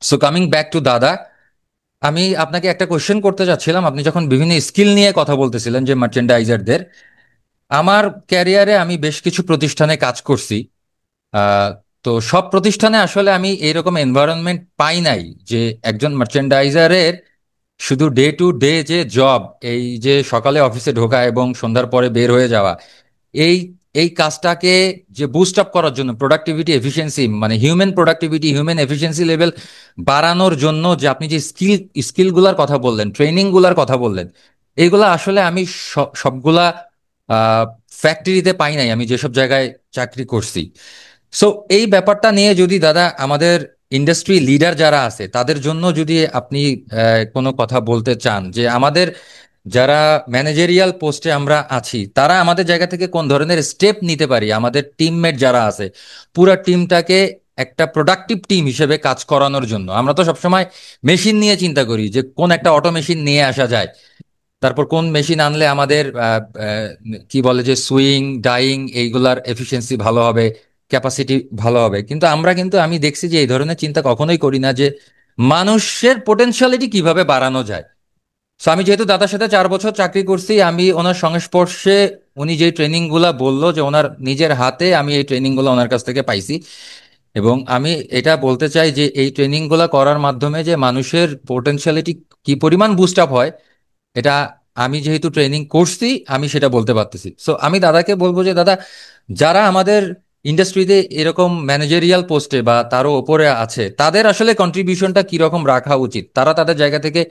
So coming back to দাদা, আমি আপনাকে একটা কোশ্চেন করতে চাচ্ছিলাম। আপনি যখন বিভিন্ন স্কিল নিয়ে কথা বলতেছিলেন যে মার্চেন্ডাইজারদের, আমার ক্যারিয়ারে আমি বেশ কিছু প্রতিষ্ঠানে কাজ করছি। আহ, তো সব প্রতিষ্ঠানে আসলে আমি এইরকম এনভায়রনমেন্ট পাই নাই যে একজন মার্চেন্ডাইজারের শুধু ডে টু ডে যে জব, এই যে সকালে অফিসে ঢোকা এবং সন্ধ্যার পরে বের হয়ে যাওয়া, এই এই কাজটাকে যে বুস্ট আপ করার জন্য প্রোডাক্টিভিটি এফিসিয়েন্সি, মানে human productivity human efficiency level বাড়ানোর জন্য যে আপনি যে স্কিলগুলার কথা বললেন, ট্রেনিং গুলার কথা বললেন, এইগুলা আসলে আমি সবগুলা ফ্যাক্টরিতে পাই নাই আমি যেসব জায়গায় চাকরি করছি। সো এই ব্যাপারটা নিয়ে যদি দাদা আমাদের ইন্ডাস্ট্রি লিডার যারা আছে তাদের জন্য যদি আপনি কোনো কথা বলতে চান, যে আমাদের যারা ম্যানেজেরিয়াল পোস্টে আমরা আছি তারা আমাদের জায়গা থেকে কোন ধরনের স্টেপ নিতে পারি আমাদের টিমমেট যারা আছে পুরা টিমটাকে একটা প্রোডাক্টিভ টিম হিসেবে কাজ করানোর জন্য। আমরা তো সবসময় মেশিন নিয়ে চিন্তা করি যে কোন একটা অটো মেশিন নিয়ে আসা যায়, তারপর কোন মেশিন আনলে আমাদের কি বলে যে সুইং ডাইং এইগুলার এফিসিয়েন্সি ভালো হবে, ক্যাপাসিটি ভালো হবে। কিন্তু আমরা কিন্তু আমি দেখছি যে এই ধরনের চিন্তা কখনোই করি না যে মানুষের পোটেনশিয়ালিটি কিভাবে বাড়ানো যায়। সো আমি যেহেতু দাদার সাথে 4 বছর চাকরি করছি, আমি ওনার সংস্পর্শে, উনি যে ট্রেনিং গুলা বললো যে ওনার নিজের হাতে আমি এই ট্রেনিং গুলো ওনার কাছ থেকে পাইছি। এবং আমি এটা বলতে চাই যে এই ট্রেনিং গুলা করার মাধ্যমে যে মানুষের পোটেনশিয়ালিটি কি পরিমাণ বুস্ট আপ হয়, এটা আমি যেহেতু ট্রেনিং করছি আমি সেটা বলতে পারতেছি। সো আমি দাদাকে বলবো যে দাদা, যারা আমাদের ইন্ডাস্ট্রিতে এরকম ম্যানেজেরিয়াল পোস্টে বা তারও ওপরে আছে তাদের আসলে কন্ট্রিবিউশনটা কিরকম রাখা উচিত, তারা তাদের জায়গা থেকে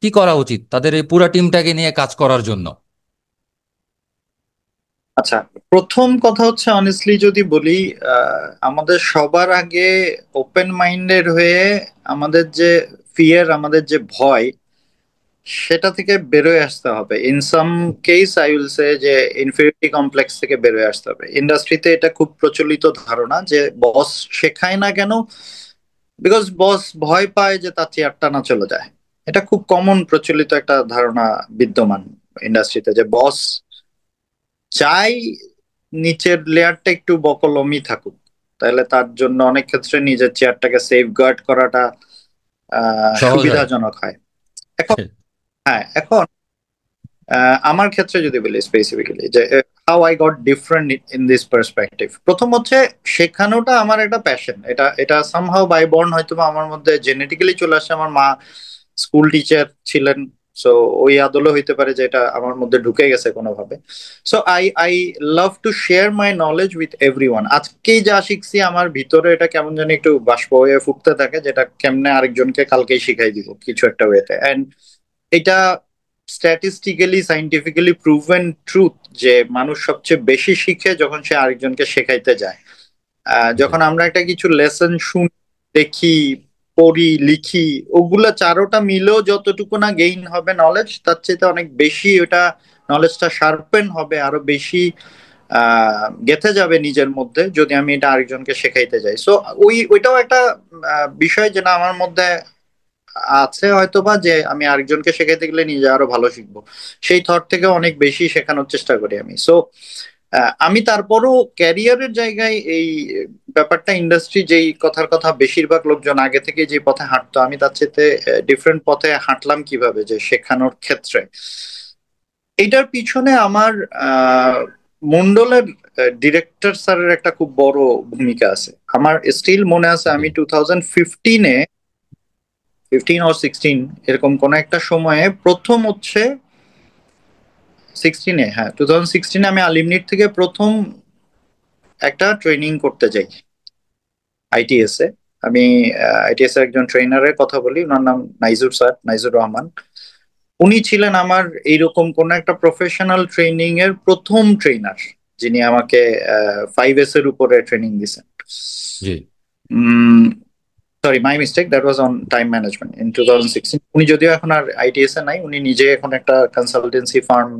কি করা উচিত তাদের এই পুরো টিমটাকে নিয়ে কাজ করার জন্য। আচ্ছা, প্রথম কথা হচ্ছে অনেস্টলি যদি বলি, আমাদের সবার আগে ওপেন মাইন্ডেড হয়ে আমাদের যে ফিয়ার, আমাদের যে ভয়, সেটা থেকে বেরোয় আসতে হবে। In some case I will say যে ইনফিরিটি কমপ্লেক্স থেকে বেরোয় আসতে হবে। ইন্ডাস্ট্রিতে এটা খুব প্রচলিত ধারণা যে বস শেখায় না কেন, বিকজ বস ভয় পায় যে তার চেয়ারটা না চলে যায়। এটা খুব কমন প্রচলিত একটা ধারণা বিদ্যমান ইন্ডাস্ট্রিতে, যে বস চাই নিচের লেয়ারটা একটু বকলমই থাকুক, তাহলে তার জন্য অনেক ক্ষেত্রে নিজের চেয়ারটাকে সেফ গার্ড করাটা সহজ হয়। সুবিধাজনক হয়। এখন, হ্যাঁ, এখন আমার ক্ষেত্রে যদি বলি স্পেসিফিক্যালি যে how I got different in this perspective, প্রথম হচ্ছে শেখানোটা আমার একটা প্যাশন। এটা এটা সামহাউ বাই বর্ন হয়তো বা আমার মধ্যে জেনেটিক্যালি চলে আসে। আমার মা স্কুল টিচার ছিলেন, সো ওই আদলে হইতে পারে যে এটা আমার মধ্যে ঢুকে গেছে কোনোভাবে। So I love to share my knowledge with everyone. আজকেই যা শিখছি আমার ভিতরে এটা কেমন জানি একটু বাষ্প হয়ে ফুটতে থাকে, যেটা কেমনে আরেকজনকে কালকেই শিখাই দিব কিছু একটা ওয়েতে। এন্ড এটা স্ট্যাটিস্টিক্যালি সাইন্টিফিক্যালি প্রুভেন ট্রুথ যে মানুষ সবচেয়ে বেশি শিখে যখন সে আরেকজনকে শেখাইতে যায়। জি। যখন আমরা একটা কিছু লেসন শুনি, দেখি, পড়ি, লিখি, ওগুলা চারোটা মিলেও যতটুকু না গেইন হবে নলেজ, তার চেয়ে অনেক বেশি ওটা নলেজটা শার্পেন হবে, আরো বেশি গেঁথে যাবে নিজের মধ্যে যদি আমি এটা আরেকজনকে শেখাইতে যাই। সো ওইটাও একটা বিষয় যে না আমার মধ্যে আছে হয়তোবা, যে আমি আরেকজনকে শেখাইতে গেলে নিজে আরো ভালো শিখবো। সেই থট থেকে অনেক বেশি শেখানোর চেষ্টা করি আমি। সো আমি তারপরও ক্যারিয়ারের জায়গায় এই ব্যাপারটা, ইন্ডাস্ট্রি যেই কথার কথা বেশিরভাগ লোকজন আগে থেকে যে পথে হাঁটতো, আমি তার চেয়ে ডিফারেন্ট পথে হাঁটলাম কিভাবে, যে শেখানোর ক্ষেত্রে। এইটার পিছনে আমার মন্ডলের ডিরেক্টর স্যারের একটা খুব বড় ভূমিকা আছে। আমার স্টিল মনে আছে জি। আমি 2015-এ, 15 or 16 এরকম কোন একটা সময়ে, প্রথম হচ্ছে 16-এ, হ্যাঁ 2016-এ আমি আলিমনিট থেকে প্রথম একটা ট্রেনিং করতে যাই আইটিএস এ। আমি আইটিএস এর একজন ট্রেনারের কথা বলি, ওনার নাম নাইজুর স্যার, নাইজুর রহমান। উনি ছিলেন আমার এইরকম কোন একটা প্রফেশনাল ট্রেনিং এর প্রথম ট্রেনার, যিনি আমাকে 5S এর উপরে ট্রেনিং দিয়েছেন। জি। Sorry, my mistake, that was on time management in 2016। উনি যদিও এখন আর আইটিএস এ নাই, উনি নিজে এখন একটা কনসালটেন্সি ফার্ম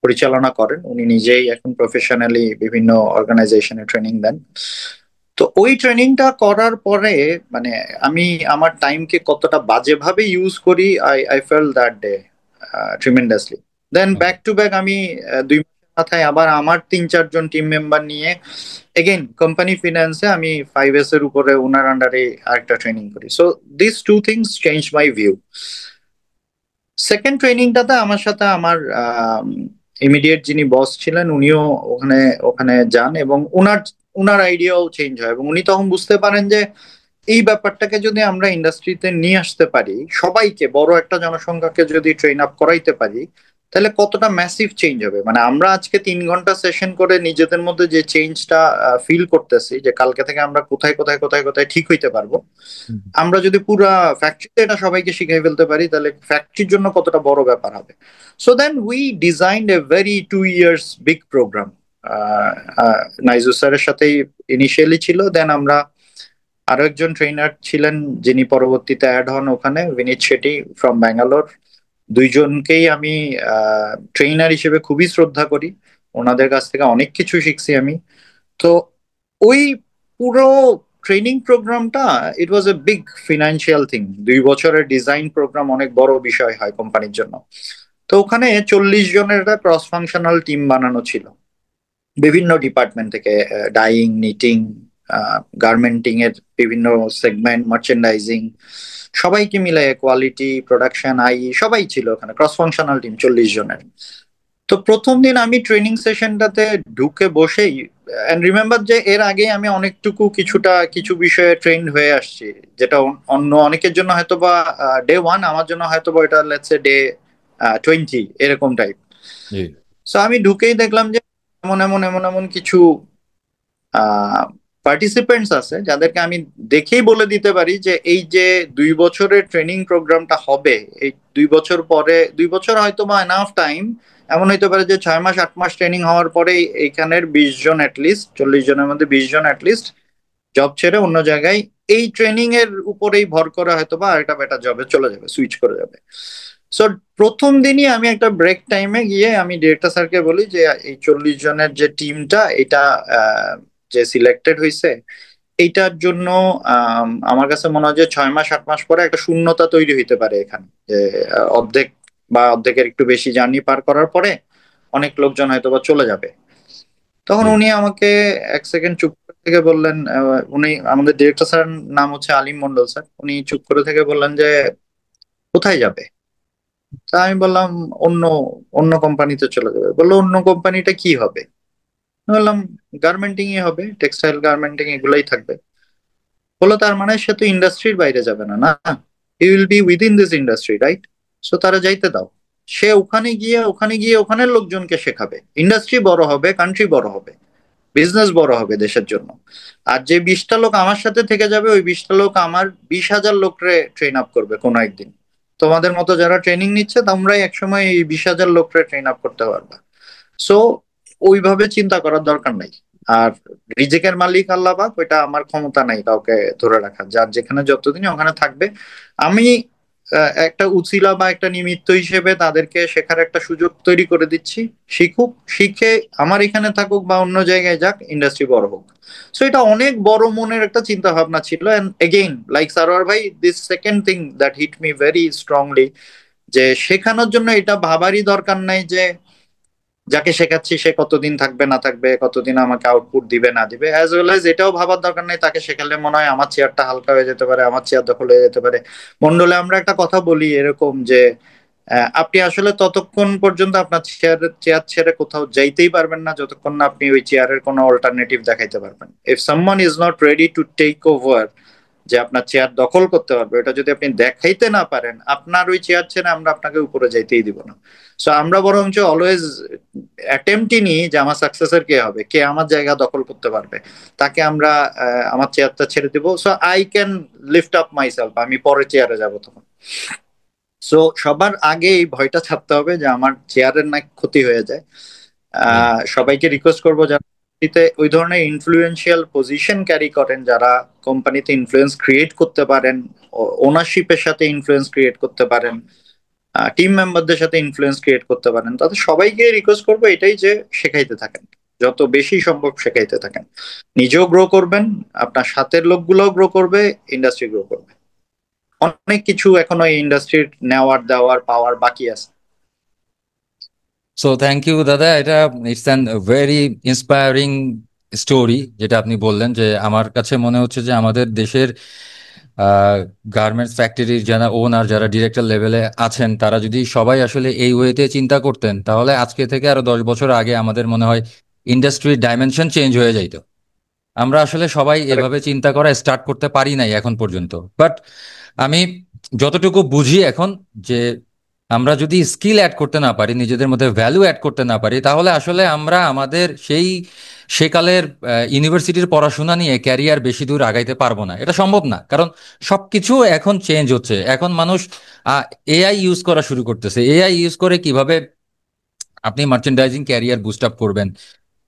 পরিচালনা করেন। উনি নিজেই এখন প্রফেশনালি বিভিন্ন অর্গানাইজেশনে ট্রেনিং দেন। তো ওই ট্রেনিংটা করার পরে মানে আমি আমার টাইমকে কতটা বাজেভাবে ইউজ করি, I I felt that day tremendously. Then back to back আমি 2 মাসের মাথায় আবার আমার 3-4 জন টিম মেম্বার নিয়ে এগেইন কোম্পানি ফিনান্সে আমি 5S এর উপরে ওনার আন্ডারে আরেকটা ট্রেনিং করি। So this two things change my view. Second ট্রেনিংটাতে আমার সাথে আমার ইমিডিয়েট যিনি বস ছিলেন উনিও ওখানে ওখানে যান, এবং উনার উনার আইডিয়াও চেঞ্জ হয়, এবং উনি তখন বুঝতে পারেন যে এই ব্যাপারটাকে যদি আমরা ইন্ডাস্ট্রিতে নিয়ে আসতে পারি, সবাইকে, বড় একটা জনসংখ্যাকে যদি ট্রেন আপ করাইতে পারি, তাহলে কতটা ম্যাসিভ চেঞ্জ হবে। মানে আমরা আজকে 3 ঘন্টা সেশন করে নিজেদের মধ্যে যে চেঞ্জটা ফিল করতেছি, যে কালকে থেকে আমরা কোথায় কোথায় কোথায় কোথায় ঠিক হইতে পারবো, হুম। আমরা যদি পুরা ফ্যাক্টরিতে এটা সবাইকে শিখাই ফেলতে পারি, তাহলে ফ্যাক্টরির জন্য কতটা বড় ব্যাপার হবে। So then we designed a very 2 years big program. Naiju স্যারের সাথেই ইনিশিয়ালি ছিল, দেন আমরা আরো একজন ট্রেনার ছিলেন যিনি পরবর্তীতে অ্যাড হন ওখানে, বিনীত শেঠি ফ্রম ব্যাঙ্গালোর। দুইজনকেই আমি ট্রেনার হিসেবে খুবই শ্রদ্ধা করি, ওনাদের কাছ থেকে অনেক কিছু শিখছি আমি। তো ওই পুরো ট্রেনিং প্রোগ্রামটা, ইট ওয়াজ এ বিগ ফিনান্সিয়াল থিং। 2 বছরের ডিজাইন প্রোগ্রাম অনেক বড় বিষয় হয় কোম্পানির জন্য। তো ওখানে 40 জনের একটা ক্রস ফাংশনাল টিম বানানো ছিল বিভিন্ন ডিপার্টমেন্ট থেকে, ডাইং, নিটিং, গার্মেন্টিং এর বিভিন্ন সেগমেন্ট, মার্চেন্ডাইজিং, সবাইকে মিলে কোয়ালিটি, প্রোডাকশন, সবাই ছিল ওখানে, ক্রস ফাংশনাল টিম 40 জনের। তো প্রথম দিন আমি ট্রেনিং সেশনটাতে ঢুকে বসেই, এন্ড রিমেম্বার যে এর আগে আমি অনেকটুকু কিছুটা কিছু বিষয়ে ট্রেন হয়ে আসছি, যেটা অন্য অনেকের জন্য হয়তো বা ডে 1, আমার জন্য হয়তো বা এটা লেটস সে ডে 20 এরকম টাইপ। জি। সো আমি ঢুকেই দেখলাম যে এমন এমন এমন এমন কিছু পার্টিসিপেন্টস আছে যাদেরকে আমি দেখেই বলে দিতে পারি যে এই যে 2 বছরের ট্রেনিং প্রোগ্রামটা হবে, এই 2 বছর পরে, 2 বছর হয়তো বা এনাফ টাইম, এমন হইতে পারে যে 6 মাস 8 মাস ট্রেনিং হওয়ার পরে এইখানের 20 জন অ্যাটলিস্ট, 40 জনের মধ্যে 20 জন অ্যাটলিস্ট জব ছেড়ে অন্য জায়গায় এই ট্রেনিং এর উপরেই ভর করে হয়তো বা আরেকটা বেটার জবে চলে যাবে, সুইচ করে যাবে। সো প্রথম দিনই আমি একটা ব্রেক টাইমে গিয়ে আমি ডিরেক্টর স্যারকে বলি যে এই 40 জনের যে টিমটা, এটা যে সিলেক্টেড হয়েছে, এইটার জন্য আমার কাছে মনে হয় যে 6 মাস 8 মাস পরে একটা শূন্যতা তৈরি হইতে পারে এখানে, যে অর্ধেক বা অর্ধেকের একটু বেশি জার্নি পার করার পরে অনেক লোকজন হয়তো বা চলে যাবে। তখন জি। উনি আমাকে 1 সেকেন্ড চুপ করে থেকে বললেন, উনি, আমাদের ডিরেক্টর স্যার নাম হচ্ছে আলিম মন্ডল স্যার, উনি চুপ করে থেকে বললেন যে কোথায় যাবে। তা আমি বললাম অন্য অন্য কোম্পানিতে চলে যাবে। বললো অন্য কোম্পানিটা কি হবে? আমি বললাম গার্মেন্টিং ই হবে, টেক্সটাইল গার্মেন্টিং এগুলাই থাকবে। বললো তার মানে সে তো ইন্ডাস্ট্রির বাইরে যাবে না, না, he will be within this industry, right? So তারা যাইতে দাও, সে ওখানে গিয়ে ওখানের লোকজনকে শেখাবে, ইন্ডাস্ট্রি বড় হবে, কান্ট্রি বড় হবে, বিজনেস বড় হবে দেশের জন্য। আর যে 20টা লোক আমার সাথে থেকে যাবে, ওই 20টা লোক আমার 20,000 লোকরে ট্রেন আপ করবে কোনো একদিন। তোমাদের মতো যারা ট্রেনিং নিচ্ছে তোমরাই একসময় এই 20,000 লোকরে ট্রেন আপ করতে পারবে। সো ওইভাবে চিন্তা করার দরকার নাই। আর রিজিকের মালিক আল্লাহ পাক, ওইটা আমার ক্ষমতা নাই কাউকে ধরে রাখার, যার যেখানে যতদিন ওখানে থাকবে। আমি একটা উছিলা বা একটা নিমিত্ত হিসেবে তাদেরকে শেখার একটা সুযোগ তৈরি করে দিচ্ছি, শিখুক, শিখে আমার এখানে থাকুক বা অন্য জায়গায় যাক, ইন্ডাস্ট্রি বড় হোক। সো এটা অনেক বড় মনের একটা চিন্তা ভাবনা ছিল। And again like Sarwar bhai, this second thing that hit me very strongly, যে শেখানোর জন্য এটা ভাবারই দরকার নাই যে যাকে শেখাচ্ছি সে কতদিন থাকবে না থাকবে, কতদিন আমাকে আউটপুট দিবে না দিবে, অ্যাজ ওয়েল এজ এটাও ভাবার দরকার নেই তাকে শেখালে মনে হয় আমার চেয়ারটা হালকা হয়ে যেতে পারে, আমার চেয়ার দখল হয়ে যেতে পারে। মন্ডলে আমরা একটা কথা বলি এরকম যে আপনি আসলে ততক্ষণ পর্যন্ত আপনার চেয়ার ছেড়ে কোথাও যাইতেই পারবেন না যতক্ষণ না আপনি ওই চেয়ারের কোনো অল্টারনেটিভ দেখাইতে পারবেন। If someone is not ready to take over, যে আপনার চেয়ার দখল করতে পারবে, এটা যদি আপনি দেখাইতে না পারেন, আপনার ওই চেয়ার ছেড়ে আমরা আপনাকে উপরে যাইতেই দিব না। সো আমরা বরঞ্চ অলওয়েজ অ্যাটেম্পটই নিই যে আমার সাকসেসর কে হবে, কে আমার জায়গা দখল করতে পারবে, তাকে আমরা আমার চেয়ারটা ছেড়ে দিব, so I can lift up my self, আমি পরে চেয়ারে যাব তখন। সো সবার আগে এই ভয়টা ছাড়তে হবে যে আমার চেয়ারের না ক্ষতি হয়ে যায়। জি। সবাইকে রিকোয়েস্ট করবো যারা ওই ধরনের ইনফ্লুয়েন্সিয়াল পজিশন ক্যারি করেন, যারা কোম্পানিতে ইনফ্লুয়েন্স ক্রিয়েট করতে পারেন, ওনারশিপের সাথে ইনফ্লুয়েন্স ক্রিয়েট করতে পারেন, টিম মেম্বারদের সাথে ইনফ্লুয়েন্স ক্রিয়েট করতে পারেন, তাদের সবাইকে রিকোয়েস্ট করবো এটাই যে শেখাইতে থাকেন, যত বেশি সম্ভব শেখাইতে থাকেন। নিজেও গ্রো করবেন, আপনার সাথের লোকগুলোও গ্রো করবে, ইন্ডাস্ট্রি গ্রো করবে। অনেক কিছু এখনো এই ইন্ডাস্ট্রির নেওয়ার দেওয়ার পাওয়ার বাকি আছে। সো থ্যাংক ইউ দাদা, এটা it's an very inspiring story যেটা আপনি বললেন। যে আমার কাছে মনে হচ্ছে যে আমাদের দেশের গার্মেন্টস ফ্যাক্টরির যারা ওনার, যারা ডিরেক্টর লেভেলে আছেন, তারা যদি সবাই আসলে এই ওয়েতে চিন্তা করতেন, তাহলে আজকে থেকে আরো 10 বছর আগে আমাদের মনে হয় ইন্ডাস্ট্রির ডাইমেনশন চেঞ্জ হয়ে যাইতো। আমরা আসলে সবাই এভাবে চিন্তা করা স্টার্ট করতে পারি নাই এখন পর্যন্ত। বাট আমি যতটুকু বুঝি এখন, যে আমরা যদি স্কিল অ্যাড করতে না পারি, নিজেদের মধ্যে ভ্যালু অ্যাড করতে না পারি, তাহলে আসলে আমরা আমাদের সেই সেকালের ইউনিভার্সিটির পড়াশোনা নিয়ে ক্যারিয়ার বেশি দূর আগাইতে পারবো না। এটা সম্ভব না, কারণ সবকিছু এখন চেঞ্জ হচ্ছে। এখন মানুষ এআই ইউজ করা শুরু করতেছে। এআই ইউজ করে কিভাবে আপনি মার্চেন্ডাইজিং ক্যারিয়ার বুস্ট আপ করবেন,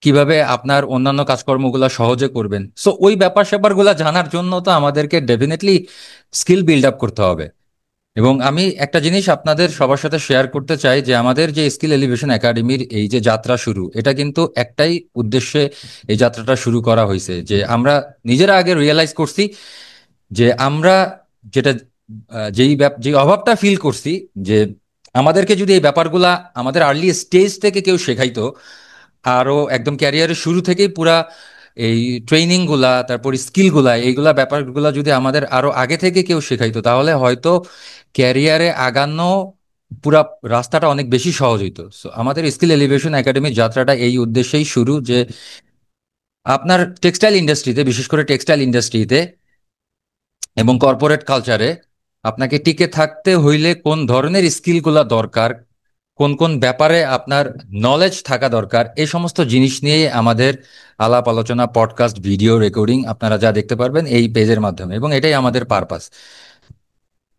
কিভাবে আপনার অন্যান্য কাজকর্মগুলো সহজে করবেন, সো ওই ব্যাপার স্যাপারগুলো জানার জন্য তো আমাদেরকে ডেফিনেটলি স্কিল বিল্ড আপ করতে হবে। এবং আমি একটা জিনিস আপনাদের সবার সাথে শেয়ার করতে চাই, যে আমাদের যে স্কিল এলিভেশন একাডেমির এই যে যাত্রা শুরু, এটা কিন্তু একটাই উদ্দেশ্যে এই যাত্রাটা শুরু করা হয়েছে, যে আমরা নিজেরা আগে রিয়েলাইজ করছি যে আমরা যেটা যেই অভাবটা ফিল করছি, যে আমাদেরকে যদি এই ব্যাপারগুলা আমাদের আর্লি স্টেজ থেকে কেউ শেখাইতো, আরো একদম ক্যারিয়ারের শুরু থেকেই পুরা এই ট্রেনিং গুলা, তারপর স্কিল গুলা, এইগুলা ব্যাপারগুলা যদি আমাদের আরো আগে থেকে কেউ শেখাইতো, তাহলে হয়তো ক্যারিয়ারে আগানো পুরা রাস্তাটা অনেক বেশি সহজ হইতো। সো আমাদের স্কিল এলিভেশন একাডেমির যাত্রাটা এই উদ্দেশ্যেই শুরু, যে আপনার টেক্সটাইল ইন্ডাস্ট্রিতে, বিশেষ করে টেক্সটাইল ইন্ডাস্ট্রিতে এবং কর্পোরেট কালচারে আপনাকে টিকে থাকতে হইলে কোন ধরনের স্কিলগুলা দরকার, কোন কোন ব্যাপারে আপনার নলেজ থাকা দরকার, এই সমস্ত জিনিস নিয়ে আমাদের আলাপ আলোচনা, পডকাস্ট, ভিডিও রেকর্ডিং আপনারা যা দেখতে পারবেন এই পেজের মাধ্যমে, এবং এটাই আমাদের পারপাস।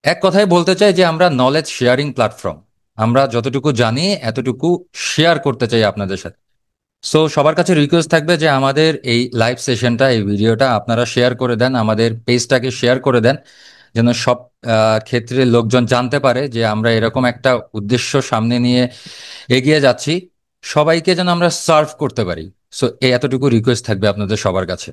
এক কথায় বলতে চাই যে আমরা নলেজ শেয়ারিং প্ল্যাটফর্ম। আমরা যতটুকু জানি এতটুকু শেয়ার করতে চাই আপনাদের সাথে। সো সবার কাছে রিকোয়েস্ট থাকবে যে আমাদের এই লাইভ সেশনটা, এই ভিডিওটা আপনারা শেয়ার করে দেন, আমাদের পেজটাকে শেয়ার করে দেন, যেন সব ক্ষেত্রে লোকজন জানতে পারে যে আমরা এরকম একটা উদ্দেশ্য সামনে নিয়ে এগিয়ে যাচ্ছি, সবাইকে যেন আমরা সার্ভ করতে পারি। সো এই এতটুকু রিকোয়েস্ট থাকবে আপনাদের সবার কাছে।